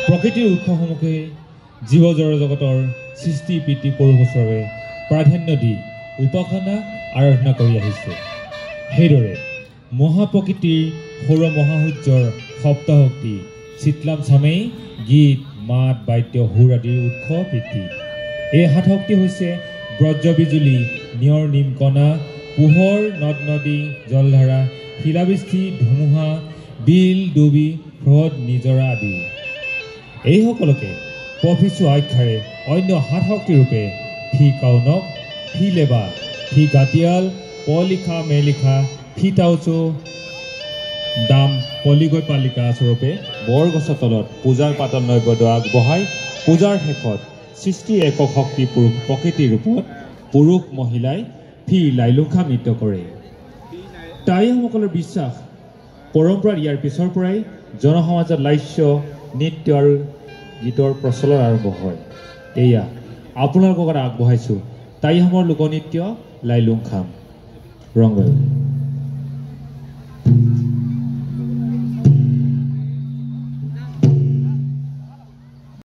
প্ৰকৃতিৰ উৎসসমূহে জীৱ জগতৰ সৃষ্টি পিতৃ পৰবছৰে প্ৰাধান্য দি উপাসনা আৰাধনা কৰি আহিছে। সেইদৰে মহাপ্ৰকৃতিৰ সৌৰ মহাসূৰ্যৰ সপ্তাহশক্তি চিতলাম চামেই গীত মাত বাদ্য সুৰ আদিৰ উৎস বৃদ্ধি। এই সাত শক্তি হৈছে ব্ৰজ বিজুলী নিয়ৰ নিমকণা পোহৰ নদ নদী জলধাৰা শিলাবৃষ্টি ধুমুহা বিল ডুবি হ্ৰদ নিজৰা আদি। এইসকলকে পফিচু আখ্যাৰে অন্য সাত শক্তিৰূপে ফি কাউনক ফি লেবা ফি গাতিয়াল পলিখা মেলিখা ফি টাউচো দাম পলিগৈ পালিকা স্বৰূপে বৰগছৰ তলত পূজাৰ পাতল নৈবদ্য আগবঢ়াই পূজাৰ শেষত সৃষ্টিৰ একক শক্তি পুৰুষ প্ৰকৃতিৰ ৰূপত পুৰুষ মহিলাই ফি লাইলুখা নৃত্য কৰে। টাইসকলৰ বিশ্বাস পৰম্পৰাত ইয়াৰ পিছৰ পৰাই জনসমাজত লাস্য নৃত্য আৰু গীতৰ প্ৰচলন আৰম্ভ হয়। এয়া আপোনালোকৰ আগবঢ়াইছোঁ টাইহামৰ লোকনৃত্য লাইলুংখাম ৰংগল।